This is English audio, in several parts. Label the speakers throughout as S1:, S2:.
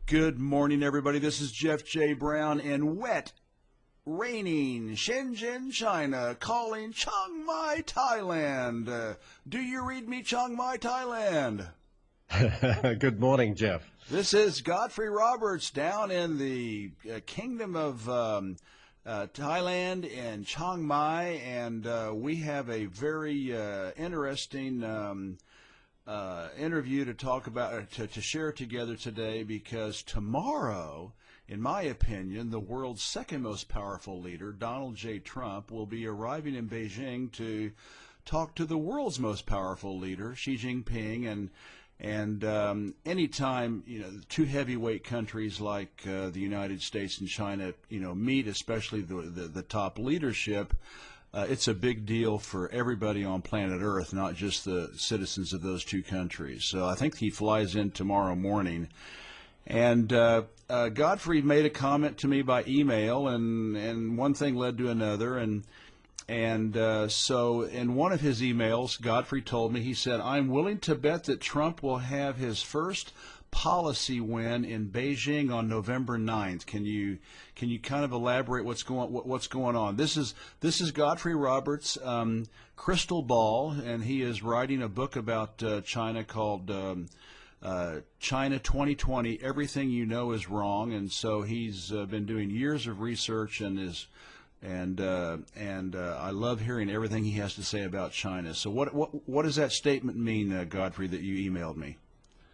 S1: Good morning, everybody. This is Jeff J. Brown in wet, raining Shenzhen, China, calling Chiang Mai, Thailand. Do you read me, Chiang Mai, Thailand?
S2: Good morning, Jeff.
S1: This is Xi-Godfree Roberts down in the kingdom of Thailand in Chiang Mai, and we have a very interesting interview to talk about, to share together today, because tomorrow, in my opinion, the world's second most powerful leader, Donald J. Trump, will be arriving in Beijing to talk to the world's most powerful leader, Xi Jinping, and anytime two heavyweight countries like the United States and China meet, especially the top leadership. It's a big deal for everybody on planet Earth, not just the citizens of those two countries. So I think he flies in tomorrow morning. And Godfrey made a comment to me by email, and one thing led to another. And so in one of his emails, Godfrey told me, he said, "I'm willing to bet that Trump will have his first policy win in Beijing on November 9th. Can you kind of elaborate what's going on? This is Godfrey Roberts' crystal ball, and he is writing a book about China called China 2020. Everything you know is wrong. And so he's been doing years of research and I love hearing everything he has to say about China. So what does that statement mean, Godfrey, that you emailed me?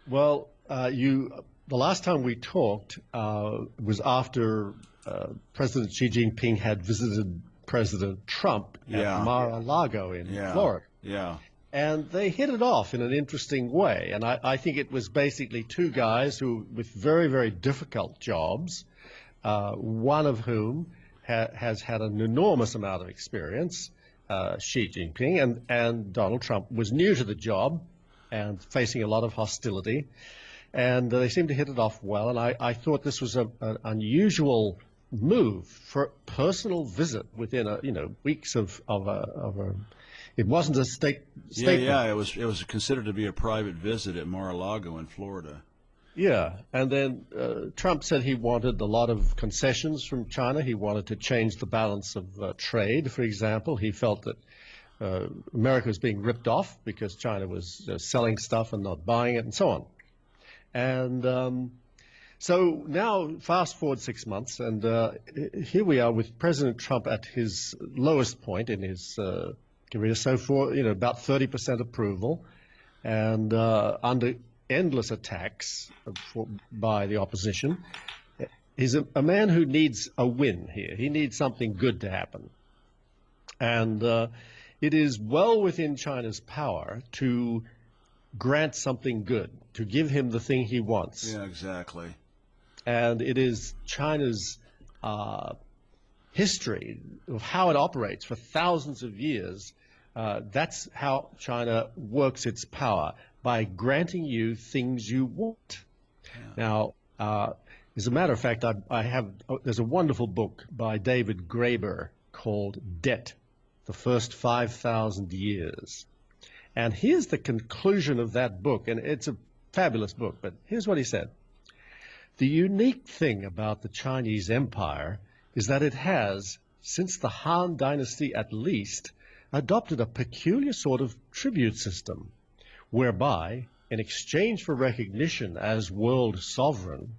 S2: Well, the last time we talked was after President Xi Jinping had visited President Trump at Mar-a-Lago in Florida.
S1: Yeah.
S2: And they hit it off in an interesting way. And I think it was basically two guys who, with very, very difficult jobs, one of whom has had an enormous amount of experience, Xi Jinping, and Donald Trump was new to the job and facing a lot of hostility. And they seemed to hit it off well, and I thought this was an unusual move for a personal visit within weeks of a. It wasn't a statement.
S1: Yeah, it was considered to be a private visit at Mar-a-Lago in Florida.
S2: Yeah, and then Trump said he wanted a lot of concessions from China. He wanted to change the balance of trade, for example. He felt that America was being ripped off because China was selling stuff and not buying it, and so on. And so now, fast forward 6 months, and here we are with President Trump at his lowest point in his career so far, about 30% approval, and under endless attacks by the opposition. He's a man who needs a win here. He needs something good to happen. And it is well within China's power to grant something good, to give him the thing he wants.
S1: Yeah, exactly.
S2: And it is China's history of how it operates for thousands of years. That's how China works its power, by granting you things you want. Yeah. Now, as a matter of fact, there's a wonderful book by David Graeber called Debt, the First 5,000 Years. And here's the conclusion of that book, and it's a fabulous book, but here's what he said. The unique thing about the Chinese Empire is that it has, since the Han Dynasty at least, adopted a peculiar sort of tribute system, whereby, in exchange for recognition as world sovereign,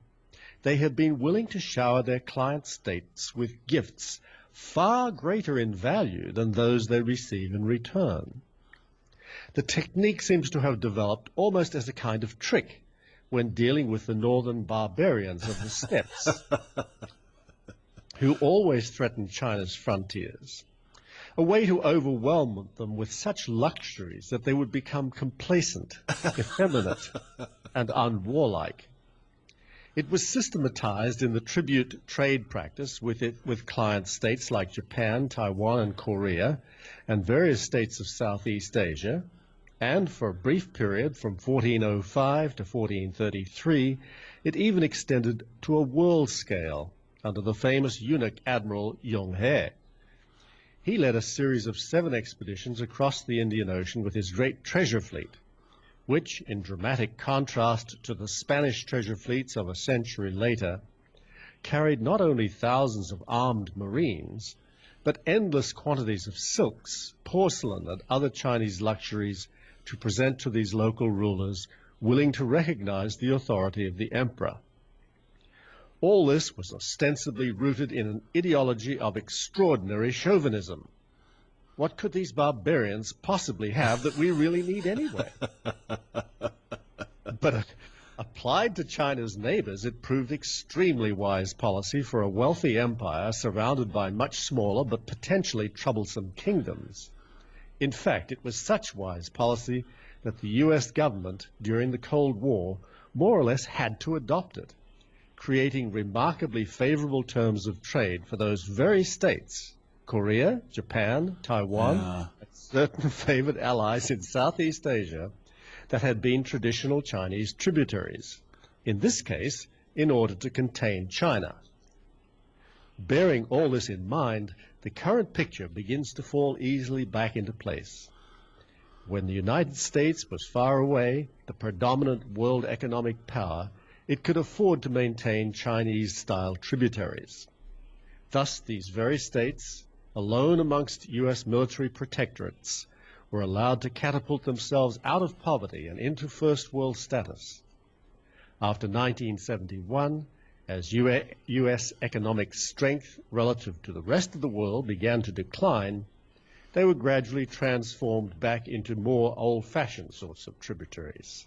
S2: they have been willing to shower their client states with gifts far greater in value than those they receive in return. The technique seems to have developed almost as a kind of trick when dealing with the northern barbarians of the steppes, who always threatened China's frontiers, a way to overwhelm them with such luxuries that they would become complacent, effeminate, and unwarlike. It was systematized in the tribute trade practice with client states like Japan, Taiwan, and Korea, and various states of Southeast Asia, and for a brief period from 1405 to 1433, it even extended to a world scale under the famous eunuch Admiral Yongle. He led a series of 7 expeditions across the Indian Ocean with his great treasure fleet, which, in dramatic contrast to the Spanish treasure fleets of a century later, carried not only thousands of armed marines, but endless quantities of silks, porcelain, and other Chinese luxuries to present to these local rulers willing to recognize the authority of the emperor. All this was ostensibly rooted in an ideology of extraordinary chauvinism. What could these barbarians possibly have that we really need anyway? But applied to China's neighbors, it proved extremely wise policy for a wealthy empire surrounded by much smaller but potentially troublesome kingdoms. In fact, it was such wise policy that the U.S. government, during the Cold War, more or less had to adopt it, creating remarkably favorable terms of trade for those very states, Korea, Japan, Taiwan, and certain favored allies in Southeast Asia, that had been traditional Chinese tributaries, in this case, in order to contain China. Bearing all this in mind, the current picture begins to fall easily back into place. When the United States was far away, the predominant world economic power, it could afford to maintain Chinese-style tributaries. Thus, these very states, alone amongst U.S. military protectorates, were allowed to catapult themselves out of poverty and into first world status. After 1971, as U.S. economic strength relative to the rest of the world began to decline, they were gradually transformed back into more old-fashioned sorts of tributaries.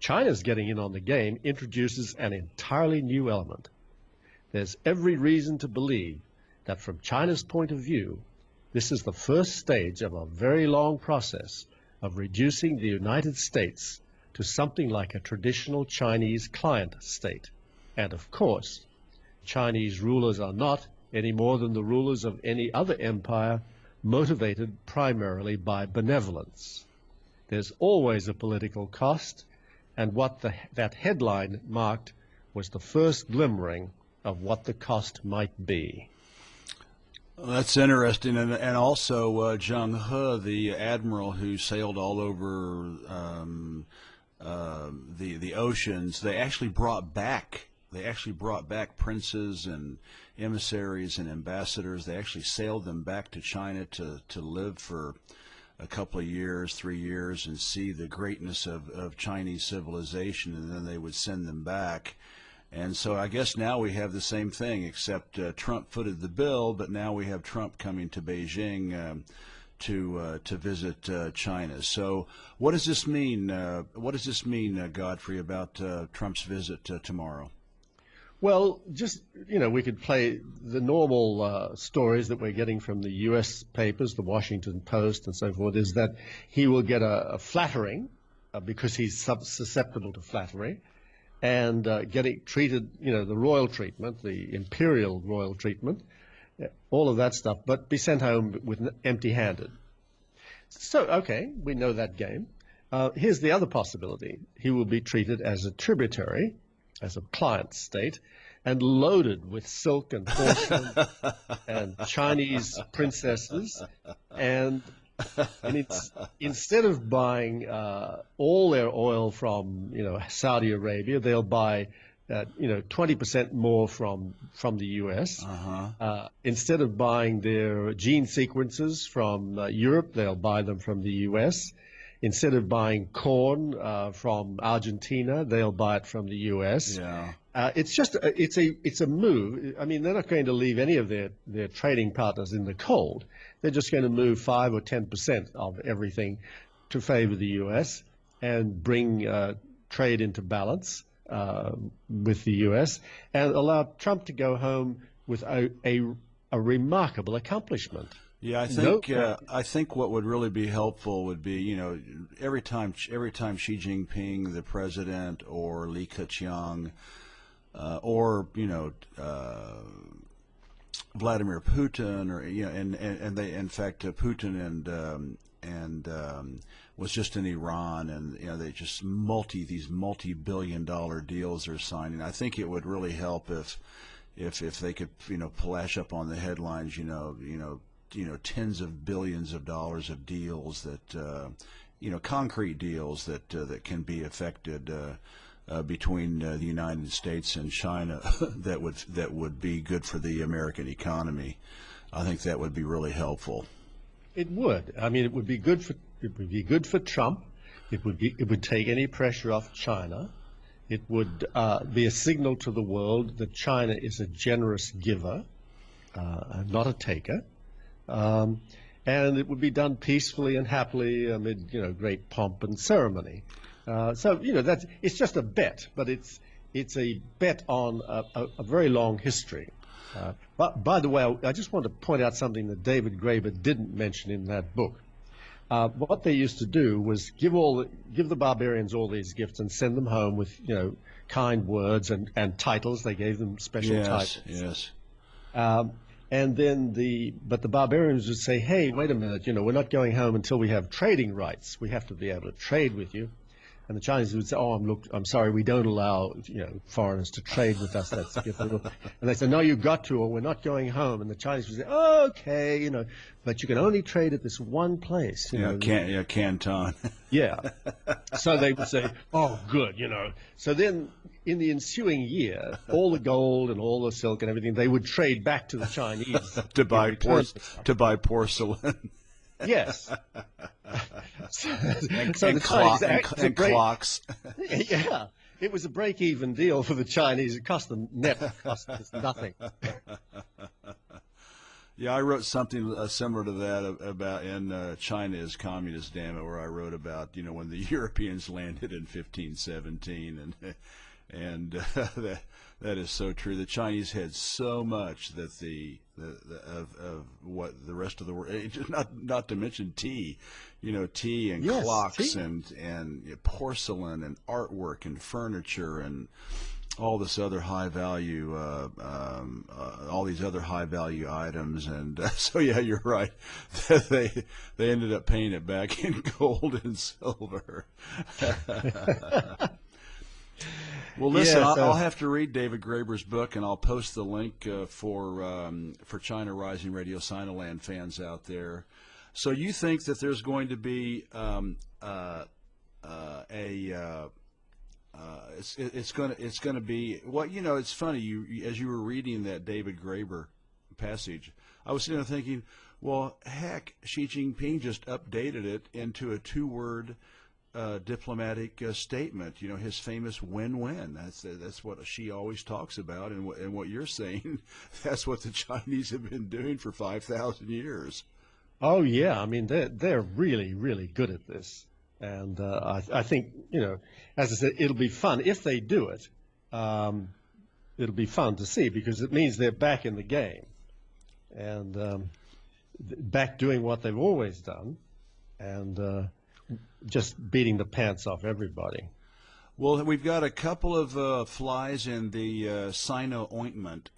S2: China's getting in on the game introduces an entirely new element. There's every reason to believe that from China's point of view, this is the first stage of a very long process of reducing the United States to something like a traditional Chinese client state. And of course, Chinese rulers are not, any more than the rulers of any other empire, motivated primarily by benevolence. There's always a political cost, and what that headline marked was the first glimmering of what the cost might be.
S1: Well, that's interesting, and also Zheng He, the admiral who sailed all over the oceans, they actually brought back princes and emissaries and ambassadors. They actually sailed them back to China to live for a couple of years, 3 years, and see the greatness of Chinese civilization, and then they would send them back. And so I guess now we have the same thing, except Trump footed the bill, but now we have Trump coming to Beijing to visit China. So what does this mean? Godfrey, about Trump's visit tomorrow?
S2: Well, just, we could play the normal stories that we're getting from the U.S. papers, the Washington Post and so forth, is that he will get a flattering because he's susceptible to flattery, and getting treated, the royal treatment, the imperial royal treatment, all of that stuff, but be sent home with empty-handed. So, okay, we know that game. Here's the other possibility. He will be treated as a tributary, as a client state, and loaded with silk and porcelain and Chinese princesses, and it's, instead of buying all their oil from Saudi Arabia, they'll buy 20% more from the U.S. Instead of buying their gene sequences from Europe, they'll buy them from the U.S. Instead of buying corn from Argentina, they'll buy it from the U.S.
S1: Yeah.
S2: It's a move. I mean, they're not going to leave any of their trading partners in the cold. They're just going to move 5 or 10% of everything to favor the U.S. and bring trade into balance with the U.S. and allow Trump to go home with a remarkable accomplishment.
S1: Yeah, I think what would really be helpful would be, every time Xi Jinping, the president, or Li Keqiang, or Vladimir Putin, or and they, in fact, Putin and was just in Iran, and they just these multi-billion-dollar deals they're signing. I think it would really help if they could flash up on the headlines, tens of billions of dollars of deals that concrete deals that can be effected between the United States and China that would be good for the American economy. I think that would be really helpful.
S2: It would. I mean, it would be good for Trump. It would take any pressure off China. It would be a signal to the world that China is a generous giver, not a taker. And it would be done peacefully and happily amid, great pomp and ceremony. It's just a bet, but it's a bet on a very long history. But by the way, I just want to point out something that David Graeber didn't mention in that book. What they used to do was give the barbarians all these gifts and send them home with kind words and titles. They gave them special titles.
S1: Yes.
S2: And then the barbarians would say, hey, wait a minute, we're not going home until we have trading rights. We have to be able to trade with you. And the Chinese would say, oh, I'm sorry, we don't allow foreigners to trade with us. That's and they say, no, you've got to, or we're not going home. And the Chinese would say, oh, okay, but you can only trade at this one place.
S1: Canton.
S2: Yeah. So they would say, oh, good, So then in the ensuing year, all the gold and all the silk and everything, they would trade back to the Chinese
S1: to buy porcelain.
S2: Yes.
S1: and clocks.
S2: Yeah. It was a break-even deal for the Chinese. It cost them nothing.
S1: Yeah, I wrote something similar to that about in China is Communist, damn it, where I wrote about when the Europeans landed in 1517, and that is so true. The Chinese had so much that of what the rest of the world, not to mention tea, tea and clocks tea. and porcelain and artwork and furniture and all this other high value, all these other high value items, and so yeah, you're right. They ended up paying it back in gold and silver. Well, listen, I'll have to read David Graeber's book, and I'll post the link for China Rising Radio Sinoland fans out there. So you think that there's going to be it's going to be it's funny as you were reading that David Graeber passage, I was sitting there thinking, well, heck, Xi Jinping just updated it into a 2-word diplomatic statement, his famous win-win. That's what Xi always talks about, and what you're saying, that's what the Chinese have been doing for 5,000 years.
S2: Oh yeah, I mean they're really, really good at this, and I think as I said, it'll be fun if they do it. It'll be fun to see because it means they're back in the game, and back doing what they've always done, and just beating the pants off everybody.
S1: Well, we've got a couple of flies in the Sino ointment,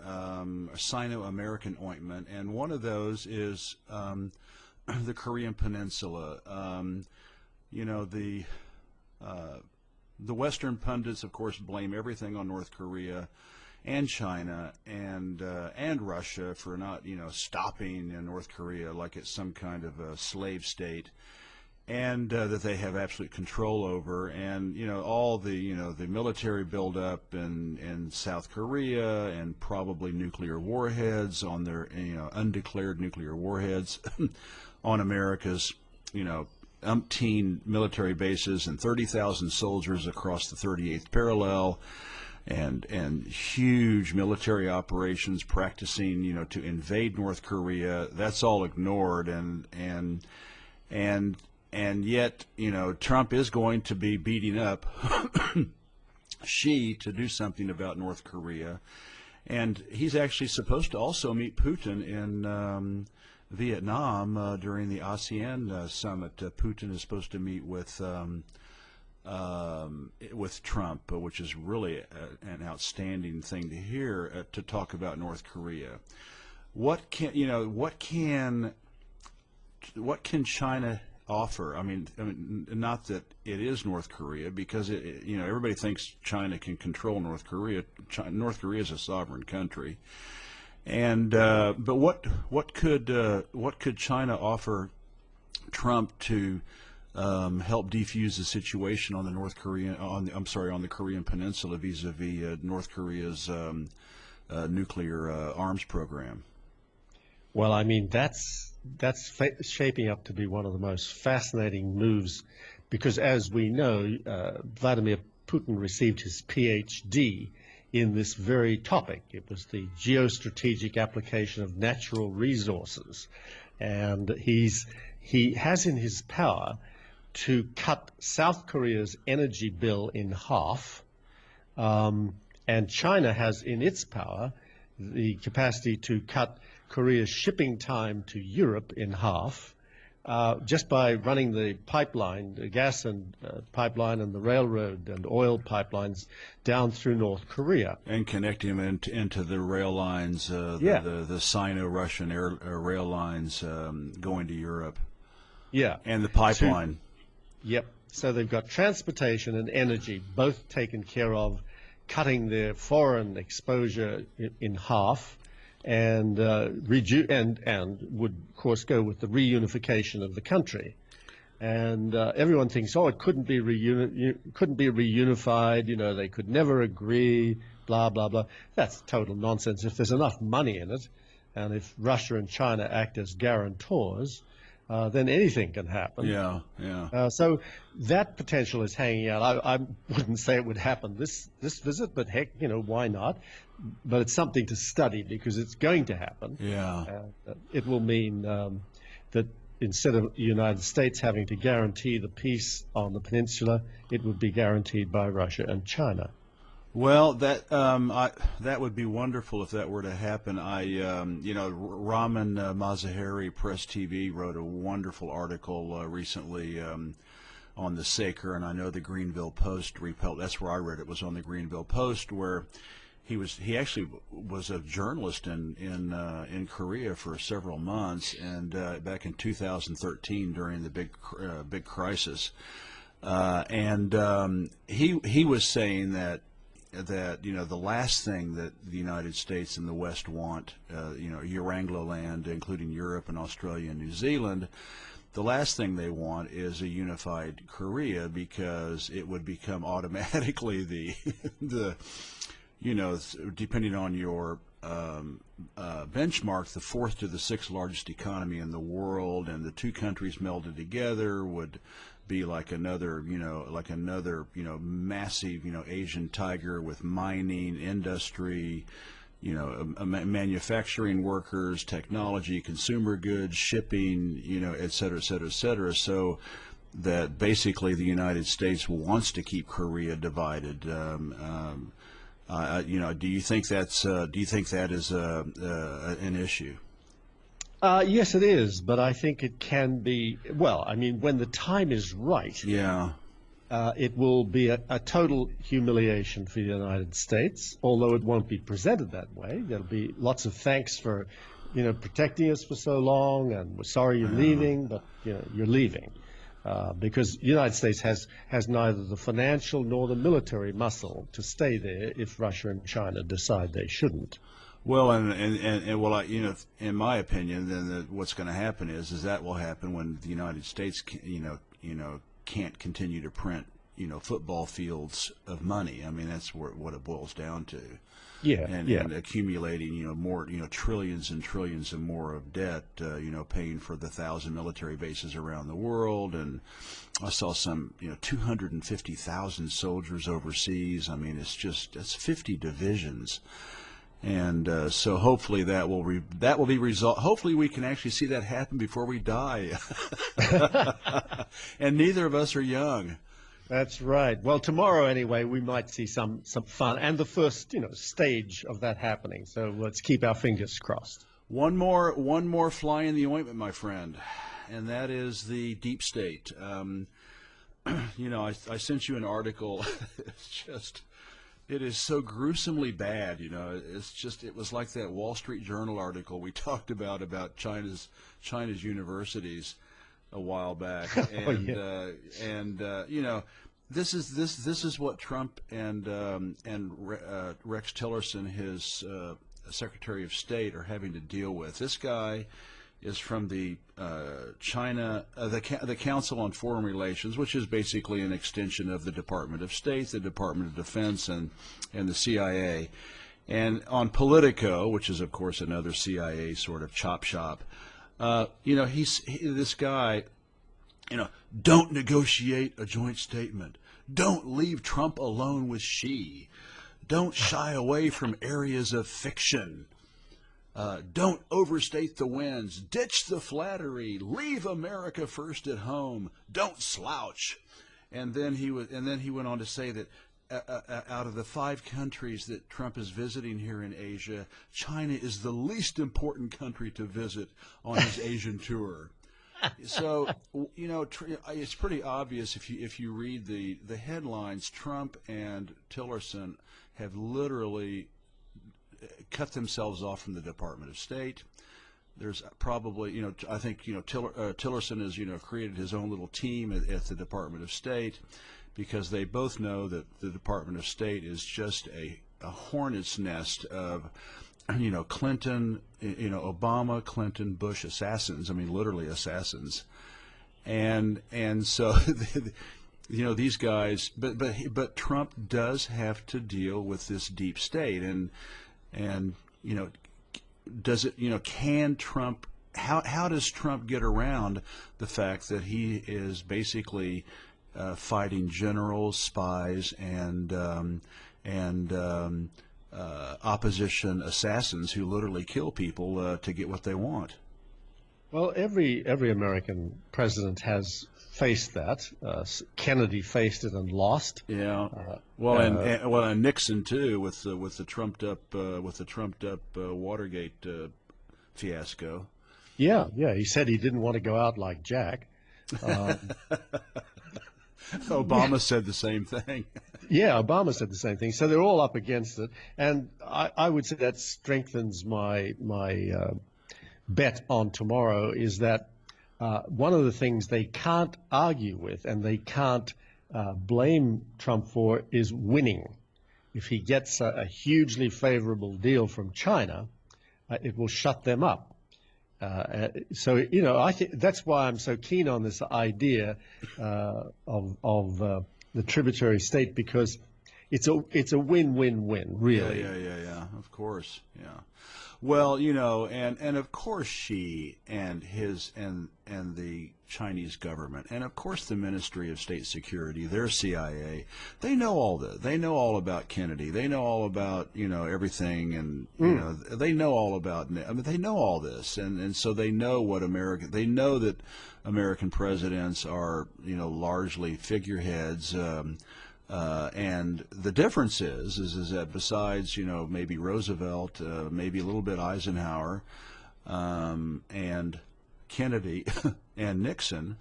S1: Sino-American ointment, and one of those is the Korean Peninsula. The Western pundits, of course, blame everything on North Korea and China and Russia for not, stopping North Korea like it's some kind of a slave state. And that they have absolute control over, and all the the military buildup in South Korea, and probably nuclear warheads on their undeclared nuclear warheads on America's umpteen military bases and 30,000 soldiers across the 38th parallel, and huge military operations practicing to invade North Korea. That's all ignored, and yet, Trump is going to be beating up Xi to do something about North Korea. And he's actually supposed to also meet Putin in Vietnam during the ASEAN summit. Putin is supposed to meet with Trump, which is really an outstanding thing to hear, to talk about North Korea. What can China offer? I mean, not that it is North Korea, because everybody thinks China can control North Korea. North Korea is a sovereign country, and but what could China offer Trump to help defuse the situation on the on the Korean Peninsula vis-a-vis North Korea's nuclear arms program.
S2: Well, I mean, that's shaping up to be one of the most fascinating moves, because as we know, Vladimir Putin received his PhD in this very topic. It was the geostrategic application of natural resources, and he has in his power to cut South Korea's energy bill in half, and China has in its power the capacity to cut Korea's shipping time to Europe in half, just by running the pipeline, the gas and pipeline and the railroad and oil pipelines down through North Korea. And
S1: connecting them into the rail lines, the Sino-Russian rail lines going to Europe.
S2: Yeah.
S1: And the pipeline.
S2: Yep. So they've got transportation and energy both taken care of, cutting their foreign exposure in half, and would of course go with the reunification of the country. And everyone thinks, oh, it couldn't be reunified. You know, they could never agree. Blah blah blah. That's total nonsense. If there's enough money in it, and if Russia and China act as guarantors, then anything can happen.
S1: Yeah, yeah.
S2: So that potential is hanging out. I wouldn't say it would happen this visit, but heck, you know, why not? But it's something to study because it's going to happen.
S1: Yeah.
S2: It will mean that instead of the United States having to guarantee the peace on the peninsula, it would be guaranteed by Russia and China.
S1: Well, that would be wonderful if that were to happen. Raman Mazaheri, Press TV, wrote a wonderful article recently on the Saker, and I know the Greenville Post that's where I read it, was on the Greenville Post, where he actually was a journalist in Korea for several months, and back in 2013 during the big crisis, and he was saying that the last thing that the United States and the West want, Euranglo land, including Europe and Australia and New Zealand, the last thing they want is a unified Korea, because it would become automatically depending on your benchmark, the fourth to the sixth largest economy in the world, and the two countries melded together would be like another massive, Asian tiger with mining, industry, manufacturing workers, technology, consumer goods, shipping, et cetera, et cetera, et cetera. So that basically the United States wants to keep Korea divided. Do you think that is an issue?
S2: Yes, it is, but I think it can be, well, I mean, when the time is right,
S1: yeah,
S2: it will be a total humiliation for the United States, although it won't be presented that way. There'll be lots of thanks for, protecting us for so long, and we're sorry you're leaving, but, you're leaving. Because the United States has neither the financial nor the military muscle to stay there if Russia and China decide they shouldn't.
S1: Well, in my opinion, then what's going to happen is that will happen when the United States, can't continue to print, football fields of money. I mean, that's what it boils down to.
S2: Yeah,
S1: and accumulating, more, trillions and trillions and more of debt, paying for the 1,000 military bases around the world. And I saw some, 250,000 soldiers overseas. I mean, that's 50 divisions. And so hopefully that will be resolved. Hopefully we can actually see that happen before we die. And neither of us are young.
S2: That's right. Well, tomorrow anyway, we might see some fun, and the first stage of that happening. So let's keep our fingers crossed.
S1: One more fly in the ointment, my friend, and that is the deep state. I sent you an article. It is so gruesomely bad, it was like that Wall Street Journal article we talked about China's universities a while back. And this is what Trump and Rex Tillerson, his Secretary of State, are having to deal with. This guy is from the the Council on Foreign Relations, which is basically an extension of the Department of State, the Department of Defense, and the CIA. And on Politico, which is of course another CIA sort of chop shop, this guy, don't negotiate a joint statement. Don't leave Trump alone with Xi. Don't shy away from areas of fiction. Don't overstate the winds. Ditch the flattery. Leave America first at home. Don't slouch. And then he went on to say that out of the 5 countries that Trump is visiting here in Asia, China is the least important country to visit on his Asian tour. So, it's pretty obvious if you read the headlines. Trump and Tillerson have literally cut themselves off from the Department of State. There's probably, I think, Tillerson has, created his own little team at the Department of State, because they both know that the Department of State is just a hornet's nest of, Clinton, Obama, Clinton, Bush assassins. I mean, literally assassins. And so, these guys, but Trump does have to deal with this deep state, and does it, can Trump, how does Trump get around the fact that he is basically fighting generals, spies, and opposition assassins who literally kill people to get what they want?
S2: Well, every American president has faced that. Kennedy faced it and lost.
S1: Yeah. And Nixon too, with the trumped up Watergate fiasco.
S2: Yeah. He said he didn't want to go out like Jack.
S1: Obama said the same thing.
S2: Yeah, Obama said the same thing. So they're all up against it, and I would say that strengthens my bet on tomorrow, is that one of the things they can't argue with and they can't blame Trump for is winning. If he gets a hugely favorable deal from China, it will shut them up. So, I think that's why I'm so keen on this idea of the tributary state, because it's a win-win-win, really.
S1: Yeah. Of course, yeah. Well, and of course Xi and the Chinese government, and of course the Ministry of State Security, their CIA, they know all this. They know all about Kennedy. They know all about everything, and they know all about. I mean, they know all this, and so they know what They know that American presidents are largely figureheads. And the difference is that besides maybe Roosevelt, maybe a little bit Eisenhower, and Kennedy and Nixon,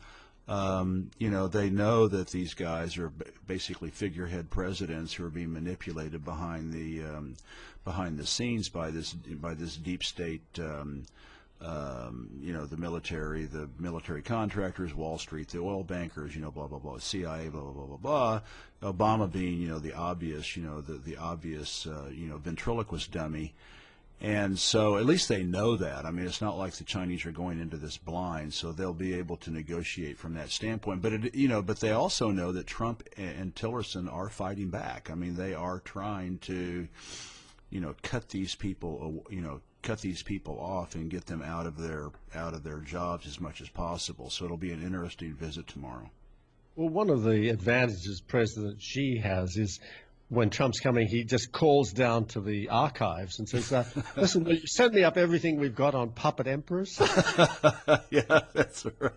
S1: they know that these guys are basically figurehead presidents who are being manipulated behind the scenes by this deep state. The military contractors, Wall Street, the oil bankers, blah blah blah, CIA, blah blah blah blah. Obama being, the obvious, the obvious, ventriloquist dummy, and so at least they know that. I mean, it's not like the Chinese are going into this blind, so they'll be able to negotiate from that standpoint. But but they also know that Trump and Tillerson are fighting back. I mean, they are trying to, cut these people, cut these people off and get them out of their jobs as much as possible. So it'll be an interesting visit tomorrow.
S2: Well, one of the advantages President Xi has is when Trump's coming, he just calls down to the archives and says, listen, will you send me up everything we've got on puppet emperors?
S1: Yeah, that's right.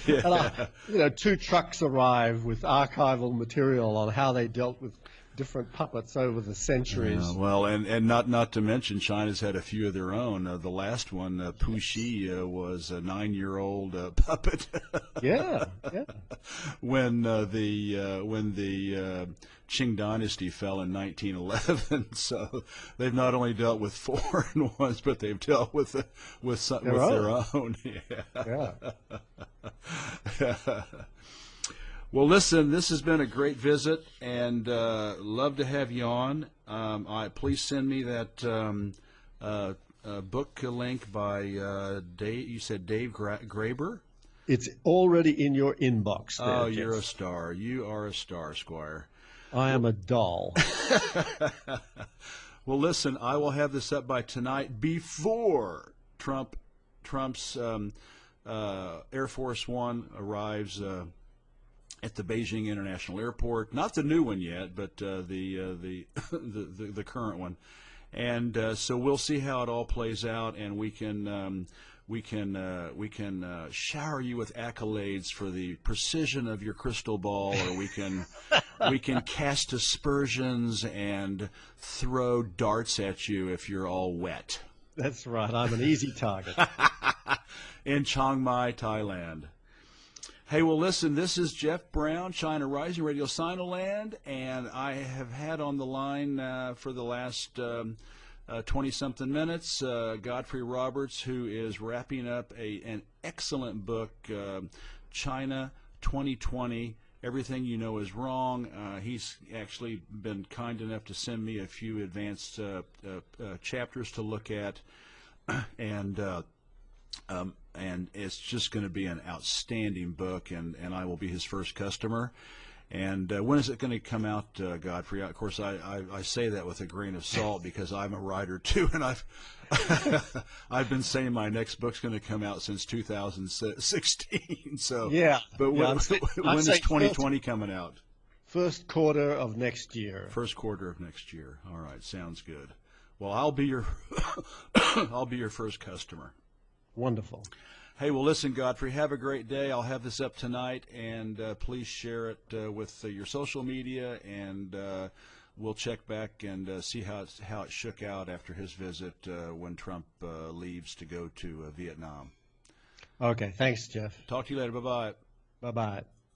S1: Yeah.
S2: And 2 trucks arrive with archival material on how they dealt with different puppets over the centuries.
S1: Yeah, well, and not to mention, China's had a few of their own. The last one, Pu Xi, was a 9-year-old puppet.
S2: Yeah.
S1: When the Qing dynasty fell in 1911, so they've not only dealt with foreign ones, but they've dealt with their own. Yeah. Well, listen, this has been a great visit, and love to have you on. Please send me that book link by Dave. You said Dave Graeber.
S2: It's already in your inbox. There,
S1: Oh,
S2: Jeff.
S1: you're a star. You are a star, Squire.
S2: I am a doll.
S1: Well, listen, I will have this up by tonight before Trump's Air Force One arrives at the Beijing International Airport. Not the new one yet, but the current one. And so we'll see how it all plays out, and we can shower you with accolades for the precision of your crystal ball, or we can cast aspersions and throw darts at you if you're all wet.
S2: That's right. I'm an easy target.
S1: In Chiang Mai, Thailand. Hey, well, listen, this is Jeff Brown, China Rising, Radio Sinoland, and I have had on the line for the last 20-something minutes Xi-Godfree Roberts, who is wrapping up an excellent book, China 2020, Everything You Know Is Wrong. He's actually been kind enough to send me a few advanced chapters to look at, and it's just going to be an outstanding book, and I will be his first customer. And when is it going to come out, Godfrey? Of course, I say that with a grain of salt because I'm a writer too, and I've been saying my next book's going to come out since 2016. So
S2: yeah,
S1: but when is 2020 coming out?
S2: First quarter of next year.
S1: First quarter of next year. All right, sounds good. Well, I'll be your first customer.
S2: Wonderful.
S1: Hey, well, listen, Godfrey, have a great day. I'll have this up tonight, and please share it with your social media, and we'll check back and see how it shook out after his visit when Trump leaves to go to Vietnam.
S2: Okay, thanks, Jeff.
S1: Talk to you later. Bye-bye.
S2: Bye-bye.